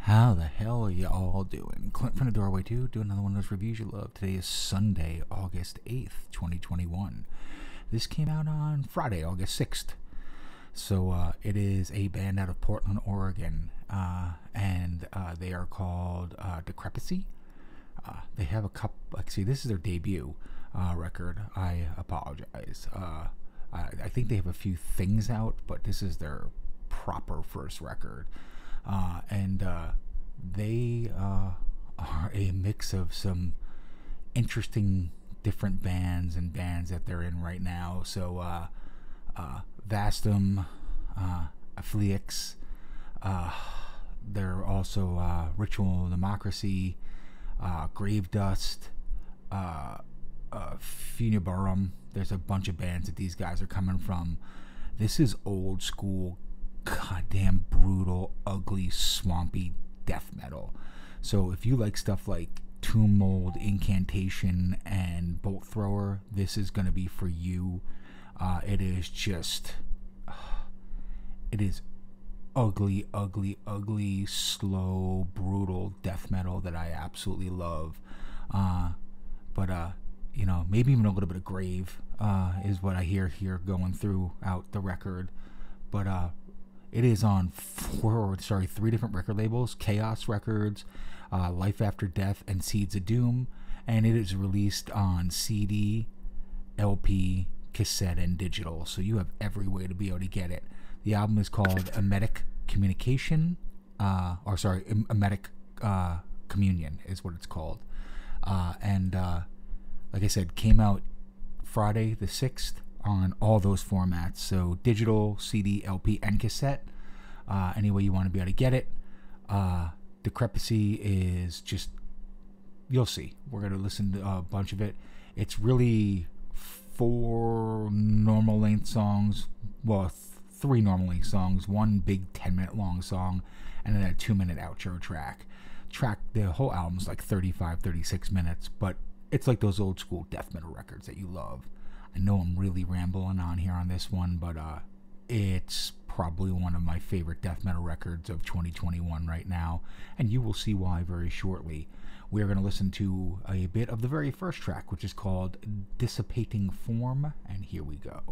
How the hell are you all doing? Clint from the Doorway 2, doing another one of those reviews you love. Today is Sunday, August 8th, 2021. This came out on Friday, August 6th. So it is a band out of Portland, Oregon, and they are called Decrepisy. They have a couple, see, this is their debut record. I apologize. I think they have a few things out, but this is their proper first record. And they are a mix of some interesting different bands and bands that they're in right now. So Vastum, Afflix, they're also Ritual Democracy, Grave Dust, Funebarum. There's a bunch of bands that these guys are coming from. This is old school, goddamn brutal, ugly, swampy death metal. So if you like stuff like Tomb Mold, Incantation, and Bolt Thrower, this is going to be for you. It is just, it is ugly, ugly, ugly, slow, brutal death metal that I absolutely love. But you know, maybe even a little bit of Grave is what I hear here going throughout the record. But it is on three different record labels: Chaos Records, Life After Death, and Seeds of Doom. And it is released on CD, LP, cassette, and digital. So you have every way to be able to get it. The album is called Emetic Emetic Communion is what it's called. And like I said, came out Friday the 6th on all those formats. So digital, CD, LP, and cassette. Any way you want to be able to get it. Decrepisy is just, you'll see. We're going to listen to a bunch of it. It's really 4 normal length songs. Well, 3 normal length songs. 1 big 10-minute long song. And then a 2-minute outro track. The whole album's like 35, 36 minutes. But it's like those old school death metal records that you love. I know I'm really rambling on here on this one, but it's probably one of my favorite death metal records of 2021 right now, and you will see why very shortly. We're going to listen to a bit of the very first track, which is called Dissipating Form, and here we go.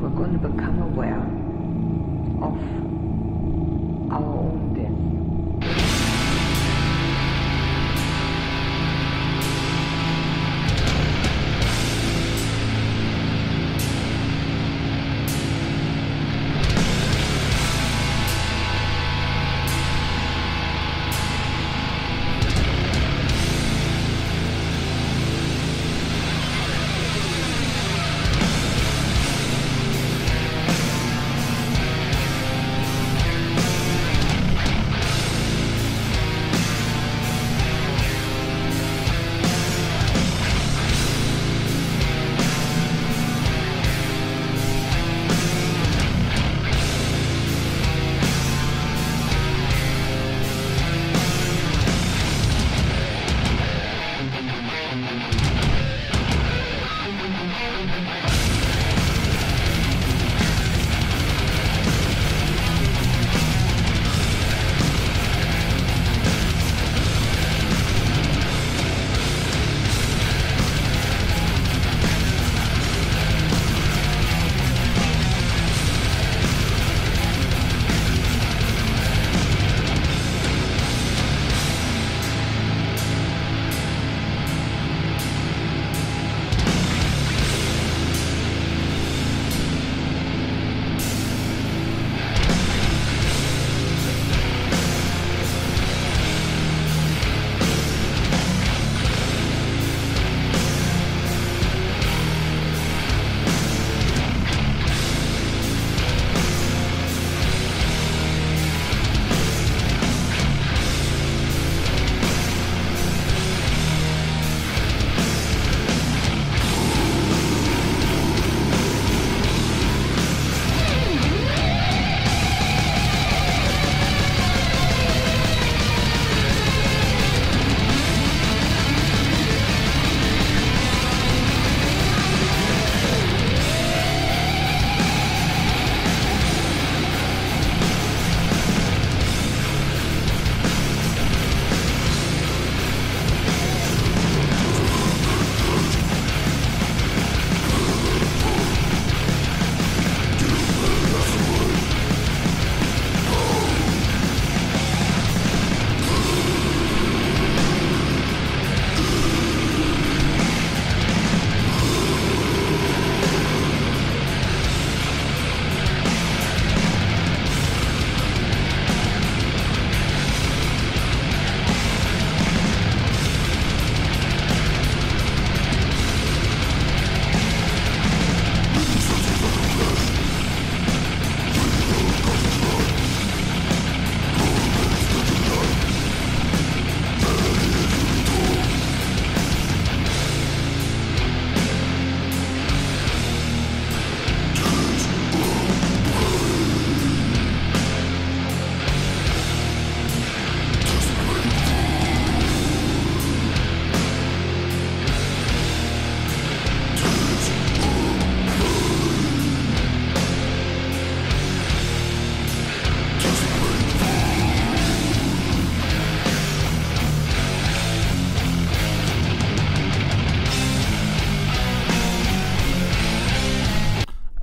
We're going to become aware of our own death.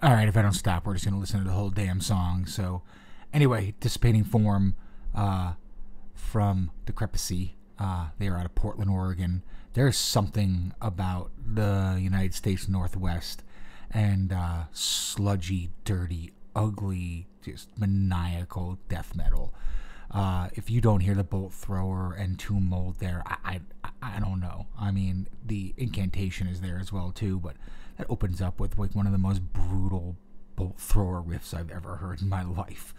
All right, if I don't stop, we're just going to listen to the whole damn song. So, anyway, Dissipating Form from Decrepisy. They are out of Portland, Oregon. There's something about the United States Northwest and sludgy, dirty, ugly, just maniacal death metal. If you don't hear the Bolt Thrower and Tomb Mold there, I don't know. I mean, the incantation is there as well too, but that opens up with like one of the most brutal Bolt Thrower riffs I've ever heard in my life.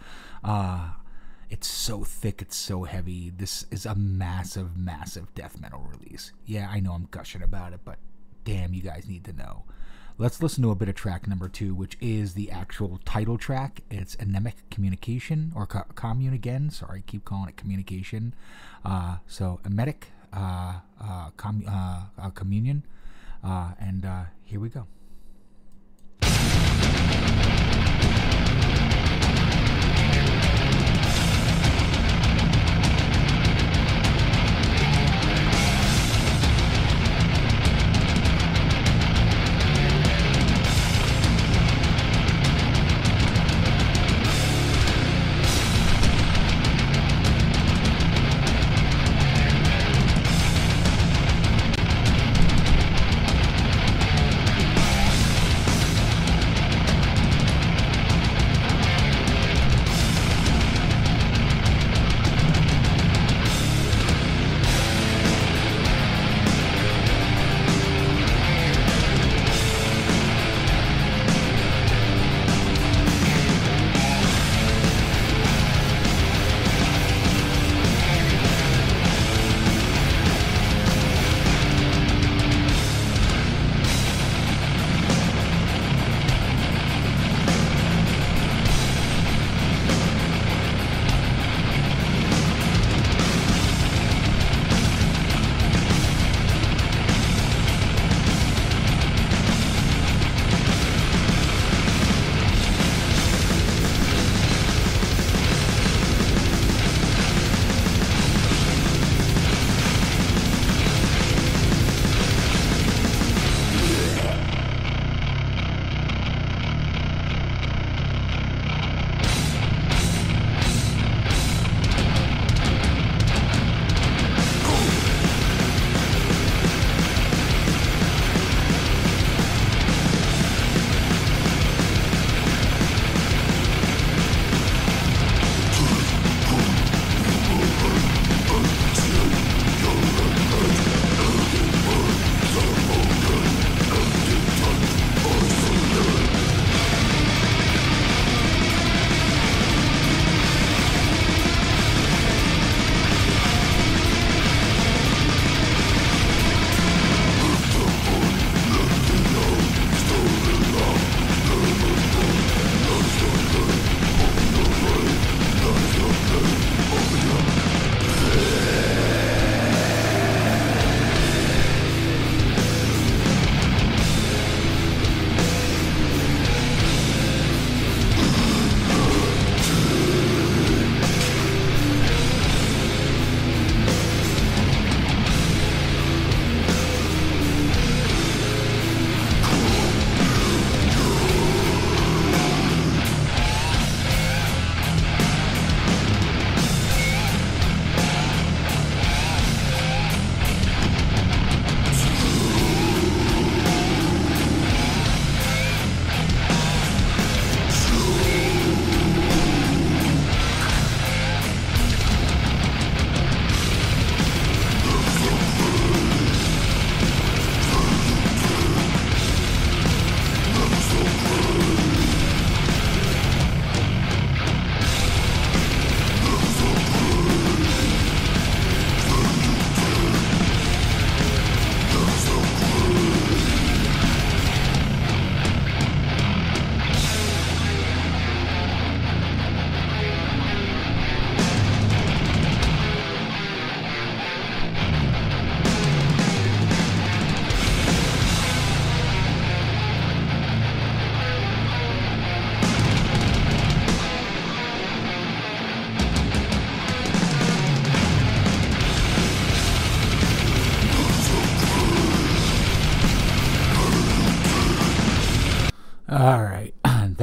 It's so thick, it's so heavy. This is a massive, massive death metal release. Yeah, I know I'm gushing about it, but damn, you guys need to know. Let's listen to a bit of track number 2, which is the actual title track. It's Emetic Communication, or Commune again. Sorry, I keep calling it Communication. So Emetic Communion. And here we go.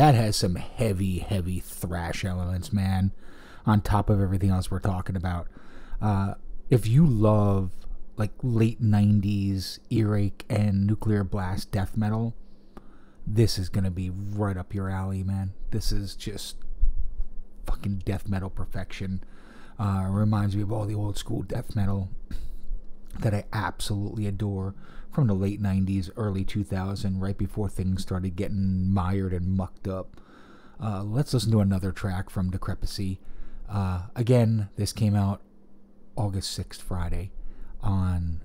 that has some heavy, heavy thrash elements, man, on top of everything else we're talking about. If you love like late 90s earache and nuclear blast death metal, this is going to be right up your alley, man. This is just fucking death metal perfection. Reminds me of all the old school death metal that I absolutely adore from the late 90s, early 2000, right before things started getting mired and mucked up. Let's listen to another track from Decrepisy. Again, this came out August 6th, Friday, on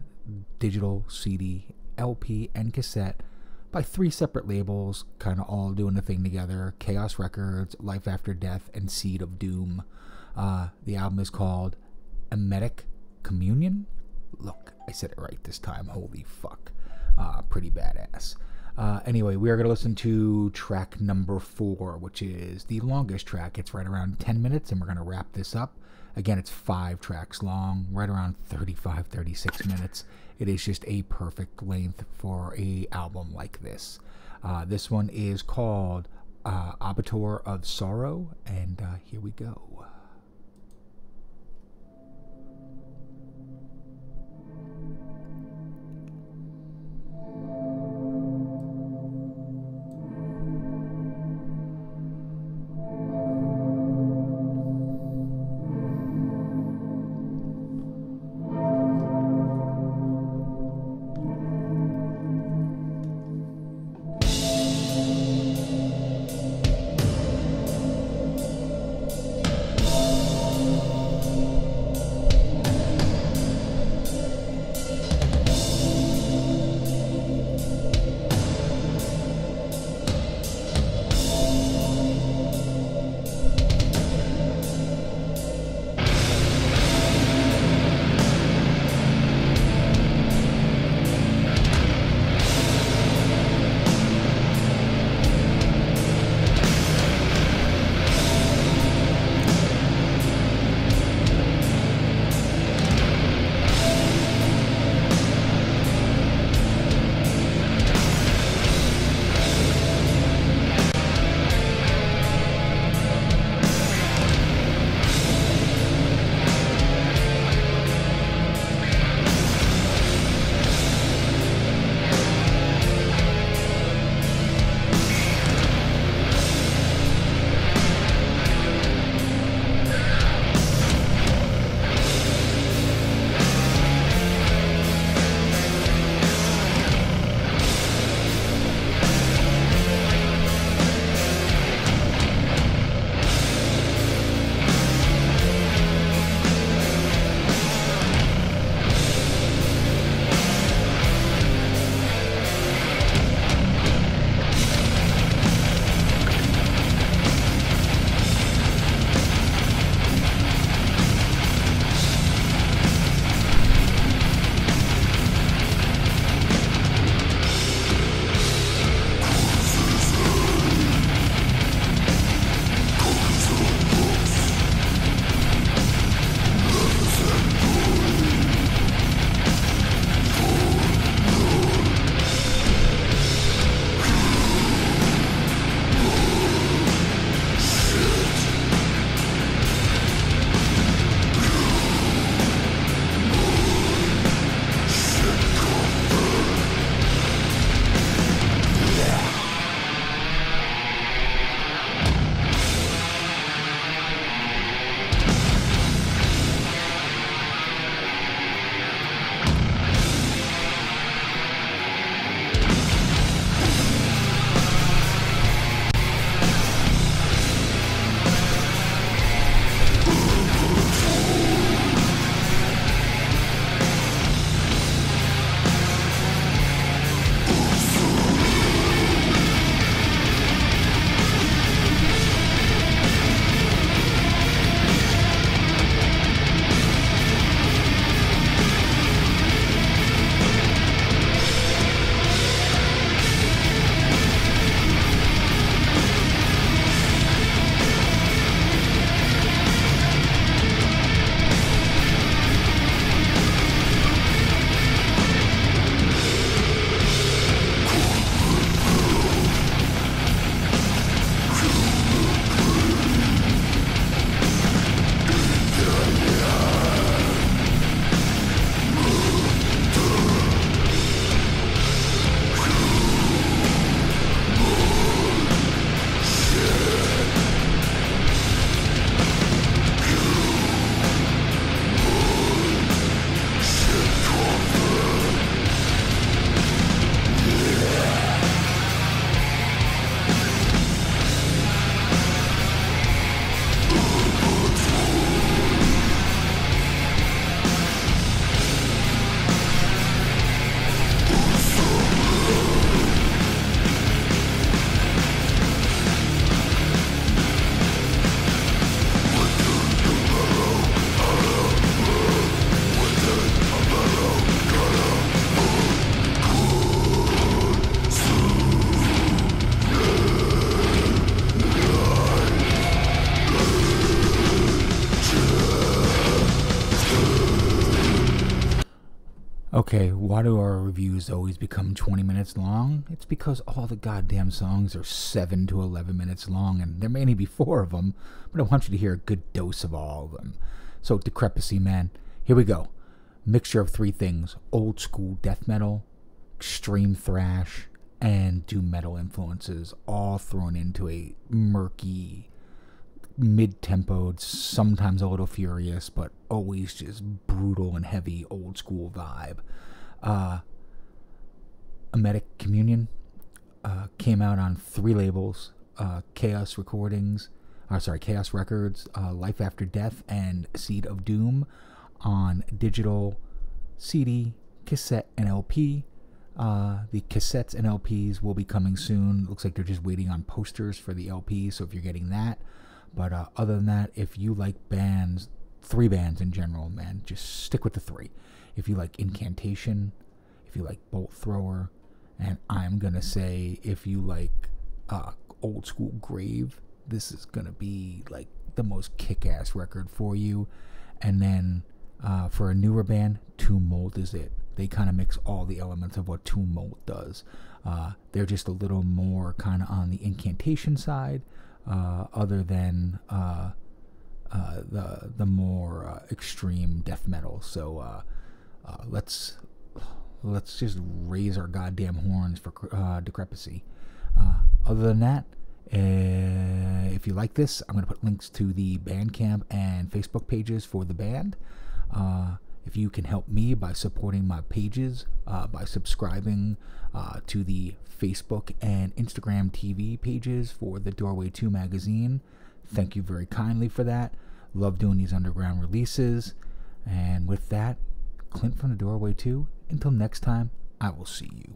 digital, CD, LP, and cassette by 3 separate labels, kind of all doing the thing together: Chaos Records, Life After Death, and Seed of Doom. The album is called Emetic Communion. Look, I said it right this time. Holy fuck. Pretty badass. Anyway, we are going to listen to track number 4, which is the longest track. It's right around 10 minutes, and we're going to wrap this up. Again, it's 5 tracks long, right around 35, 36 minutes. It is just a perfect length for a album like this. This one is called Arbiter of Sorrow, and here we go. Okay, why do our reviews always become 20 minutes long? It's because all the goddamn songs are 7 to 11 minutes long, and there may only be 4 of them, but I want you to hear a good dose of all of them. So, Decrepisy, man, here we go. Mixture of 3 things: old school death metal, extreme thrash, and doom metal influences, all thrown into a murky, mid-tempoed, sometimes a little furious, but always just brutal and heavy old school vibe. Emetic Communion came out on 3 labels: Chaos Records, Life After Death, and Seed of Doom, on digital, CD, cassette, and LP. The cassettes and LPs will be coming soon. Looks like they're just waiting on posters for the LP, so if you're getting that. But other than that, if you like bands, 3 bands in general, man, just stick with the 3. If you like Incantation, if you like Bolt Thrower, and I'm going to say if you like old school Grave, this is going to be like the most kick-ass record for you. And then for a newer band, Tomb Mold is it. They kind of mix all the elements of what Tomb Mold does. They're just a little more kind of on the Incantation side, other than the more extreme death metal. So let's just raise our goddamn horns for Decrepisy. Other than that, if you like this, I'm going to put links to the Bandcamp and Facebook pages for the band. If you can help me by supporting my pages, by subscribing to the Facebook and Instagram TV pages for the Doorway 2 magazine, thank you very kindly for that. Love doing these underground releases. And with that, Clint from the Doorway 2, until next time, I will see you.